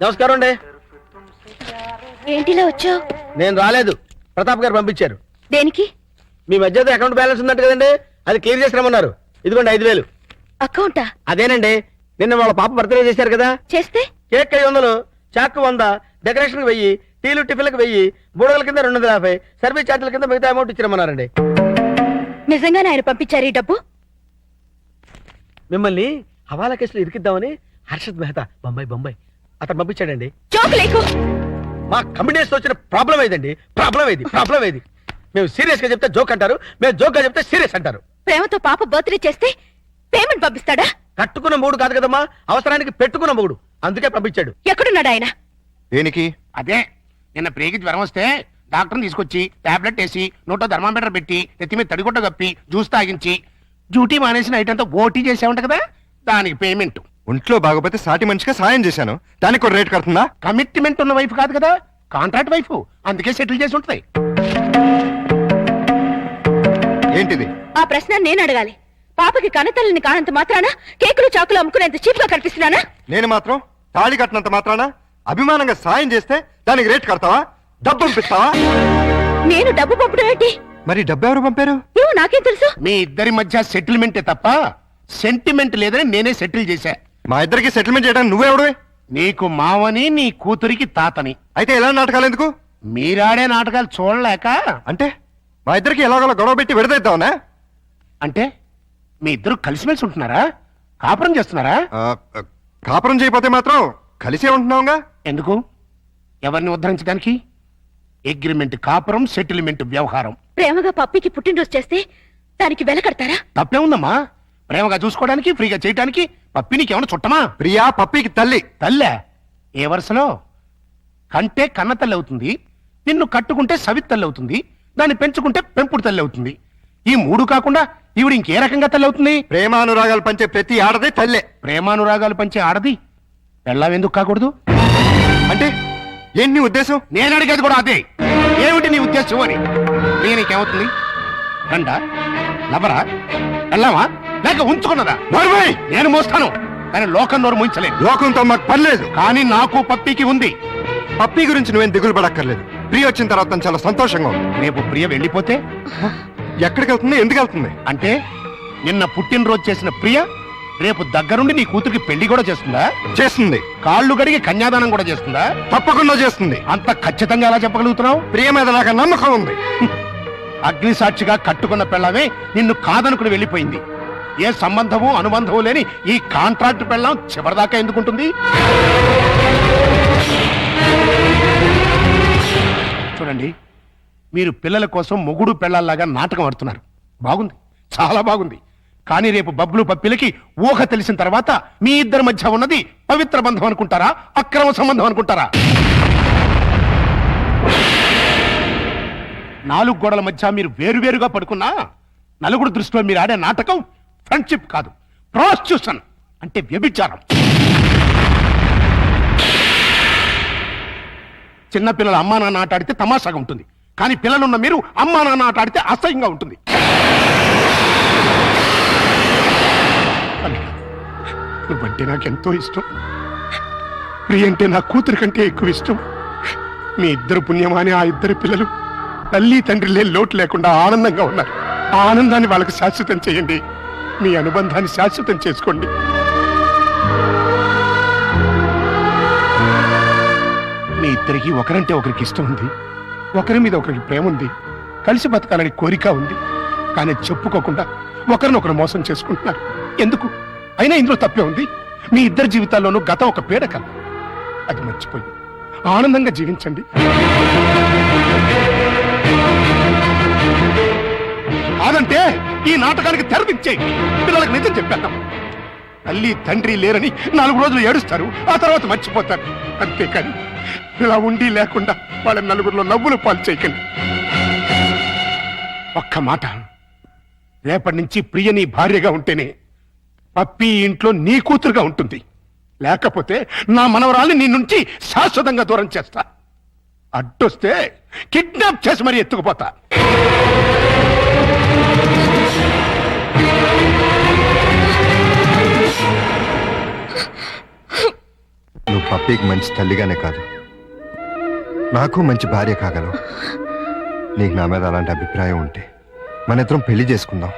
నమస్కారం అండి. ఏంటిలా వచ్చావు? నేను రాలేదు, ప్రతాప్ గారు పంపించారు. దేనికి? మీ మధ్య అకౌంట్ బ్యాలెన్స్ ఉందంట కదండి, అది క్లియర్ చేసి రమ్మన్నారు. ఇదిగోండి 5,000. అకౌంటా? అదేనండి, నిన్న వాళ్ళ పాప బర్త్డే చేశారు కదా. చేస్తే కేక్ 500, చాక్ 100, డెకరేషన్ 1000, టీలు టిఫిన్లకు 1000, బూడగల కింద 250, సర్వీస్ ఛార్జీల కింద మిగతా అమౌంట్ ఇచ్చిరమ్మన్నారండి. నిజంగానే ఆయన పంపించారు ఈ డబ్బు? మిమ్మల్ని హవాలా కేసులో ఇరికిద్దామని హర్షద్ మెహతా బొంబాయి అతను పంపించాడండి. జోక్ లేకు. మా కమిటీస్ వచ్చిన ప్రాబ్లం ఏదండి? ప్రాబ్లం ఏది? మేము సీరియస్ గా చెప్తే జోక్ అంటారు, మేము జోక్ గా చెప్తే సీరియస్ అంటారు. ప్రేమతో పాప బర్త్డే చేస్తే పేమెంట్ పంపిస్తాడా? కట్టుకున్న మూడు కాదు కదమ్మా, అవసరానికి పెట్టుకున్న మూడు, అందుకే పంపించాడు. ఎక్కడున్నాడు ఆయన? దేనికి? అదే నిన్న ప్రేగి జ్వరం వస్తే డాక్టర్ని తీసుకొచ్చి టాబ్లెట్ వేసి నోట్లో థర్మామీటర్ పెట్టి నెత్తి మీద తడిగుడ్డ కప్పి జ్యూస్ తాగించి డ్యూటీ మానేసిన ఐటంతో ఓటీ చేసామంట కదా, దానికి పేమెంట్. ఒంట్లో బాగోపోతే సాటి మనిషిగా సాయం చేశాను, దానికి ఒక రేట్ కడుతుందా? కమిట్మెంట్ ఉన్న వైఫ్ కాదు కదా, కాంట్రాక్ట్ వైఫ్, అందుకే సెటిల్ చేసి ఉంటుంది. ఏంటిది? ఆ ప్రశ్న నేను అడగాలి. పాపకి కనతల్లిని కానంత మాత్రాన కేకులు చాకులు అమ్ముకునేంత చీప్ గా కనిపిస్తున్నానా? నేను మాత్రం తాళి కట్టినంత మాత్రాన అభిమానంగా సాయం చేస్తే దానికి రేట్ కడతావా? డబ్బు పంపిస్తావా? నేను డబ్బు పంపడం ఏంటి? మరి డబ్బు ఎవరు పంపారు? ఏమో నాకేం తెలుసు. మీ ఇద్దరి మధ్య సెటిల్మెంటే తప్ప సెంటిమెంట్ లేదని నేనే సెటిల్ చేశా. మా ఇద్దరికి సెటిల్మెంట్ చేయడానికి నువ్వెవడు? నీకు మావని, నీ కూతురికి తాతని. అయితే ఎలా నాటకాలు ఎందుకు? మీరాడే నాటకాలు చూడలేక. అంటే మా ఇద్దరికి ఎలాగోలా గొడవ పెట్టి విడదీద్దామనా? అంటే మీ ఇద్దరు కలిసిమెలిసి ఉంటున్నారా? కాపురం చేస్తున్నారా? కాపురం చేయకపోతే మాత్రం కలిసే ఉంటున్నావుగా. ఎందుకు? ఎవరిని ఉద్ధరించడానికి? అగ్రిమెంట్ కాపురం, సెటిల్మెంట్ వ్యవహారం. ప్రేమగా పప్పికి పుట్టినరోజు చేస్తే దానికి వెల కడతారా? తప్పే ఉందమ్మా, ప్రేమగా చూసుకోవడానికి, ఫ్రీగా చేయడానికి. పప్పి నీకేమన్నా చుట్టమా? ప్రియా పప్పికి తల్లి. తల్లే? ఏ వరుసలో? కంటే కన్న తల్లి అవుతుంది, నిన్ను కట్టుకుంటే సవిత్ తల్లి అవుతుంది, దాన్ని పెంచుకుంటే పెంపుడు తల్లి అవుతుంది. ఈ మూడు కాకుండా ఈవిడ ఇంకే రకంగా తల్లి అవుతుంది? ప్రేమానురాగాలు పంచే ప్రతి ఆడదే తల్లే. ప్రేమానురాగాలు పంచే ఆడది పెళ్ళాం ఎందుకు కాకూడదు? అంటే ఏంటి నీ ఉద్దేశం? నేను అడిగేది కూడా అదే. ఏమిటి నీ ఉద్దేశం అని. నీకేమవుతుంది? రండా, లవరా, వెళ్ళావా, లేక ఉంచుకున్నదా? నోర్మై! నేను మోస్తాను, కానీ లోకం నోరు మోయించలేదు. లోకంతో మాకు పర్లేదు, కానీ నాకు పప్పికి ఉంది. పప్పి గురించి నువ్వేం దిగులు పడక్కర్లేదు. ప్రియ వచ్చిన తర్వాత తను చాలా సంతోషంగా ఉంది. రేపు ప్రియ వెళ్ళిపోతే ఎక్కడికి వెళ్తుంది? ఎందుకు వెళ్తుంది? అంటే నిన్న పుట్టినరోజు చేసిన ప్రియ రేపు దగ్గరుండి నీ కూతురికి పెళ్లి కూడా చేస్తుందా? చేస్తుంది. కాళ్ళు గడిగి కన్యాదానం కూడా చేస్తుందా? తప్పకుండా చేస్తుంది. అంత ఖచ్చితంగా ఎలా చెప్పగలుగుతున్నావు? ప్రియ మీద నాకు నమ్మకం ఉంది. అగ్ని సాక్షిగా కట్టుకున్న పెళ్ళామే నిన్ను కాదనుకుని వెళ్ళిపోయింది. ఏ సంబంధము అనుబంధము లేని ఈ కాంట్రాక్ట్ పెళ్ళాం చివరిదాకా ఎందుకుంటుంది? చూడండి, మీరు పిల్లల కోసం మొగుడు పెళ్ళాల్లాగా నాటకం ఆడుతున్నారు. బాగుంది, చాలా బాగుంది. కానీ రేపు బబ్బులు పప్పిలకి ఊహ తెలిసిన తర్వాత మీ ఇద్దరి మధ్య ఉన్నది పవిత్ర బంధం అనుకుంటారా, అక్రమ సంబంధం అనుకుంటారా? 4 గోడల మధ్య మీరు వేరువేరుగా పడుకున్నా నలుగురు దృష్టిలో మీరు ఆడే నాటకం ఫ్రెండ్షిప్ కాదు, ప్రాస్టిట్యూషన్ అంటే వ్యభిచారం. చిన్నపిల్లలు అమ్మా నాన్న ఆట ఆడితే తమాషాగా ఉంటుంది, కానీ పిల్లలున్న మీరు అమ్మా నాన్న ఆట ఆడితే అసహ్యంగా ఉంటుంది. నువ్వంటే నాకెంతో ఇష్టం. ప్రియ అంటే నా కూతురు కంటే ఎక్కువ ఇష్టం. మీ ఇద్దరు పుణ్యమాని ఆ ఇద్దరు పిల్లలు తల్లి తండ్రి లేని లోటు లేకుండా ఆనందంగా ఉన్నారు. ఆ ఆనందాన్ని వాళ్ళకి శాశ్వతం చేయండి. మీ అనుబంధాన్ని శాశ్వతం చేసుకోండి. మీ ఇద్దరికి ఒకరంటే ఒకరికి ఇష్టం ఉంది, ఒకరి మీద ఒకరికి ప్రేమ ఉంది, కలిసి బతకాలని కోరిక ఉంది. కానీ చెప్పుకోకుండా ఒకరినొకరు మోసం చేసుకుంటున్నారు. ఎందుకు? అయినా ఇందులో తప్పే ఉంది. మీ ఇద్దరి జీవితాల్లోనూ గతం ఒక పీడకల, అది మర్చిపోయి ఆనందంగా జీవించండి. కాదంటే ఈ నాటకానికి తెరదించేయి. పిల్లలకు నిజం చెప్పేద్దాం. తల్లి తండ్రి లేరని 4 రోజులు ఏడుస్తారు, ఆ తర్వాత మర్చిపోతారు. అంతేకాని ఇలా ఉండి లేకుండా వాళ్ళ నలుగురిలో నవ్వులు పాలు చేయకండి. ఒక్క మాట, రేపటి నుంచి ప్రియ నీ భార్యగా ఉంటేనే పప్పి ఇంట్లో నీ కూతురుగా ఉంటుంది. లేకపోతే నా మనవరాల్ని నీ నుంచి శాశ్వతంగా దూరం చేస్తా. అడ్డొస్తే కిడ్నాప్ చేసి మరీ ఎత్తుకుపోతా. నువ్వు పప్పీకి మంచి తల్లిగానే కాదు, నాకు మంచి భార్య కాగలవు. నీకు నా మీద అలాంటి అభిప్రాయం ఉంటే మన ఇద్దరం పెళ్లి చేసుకుందాం.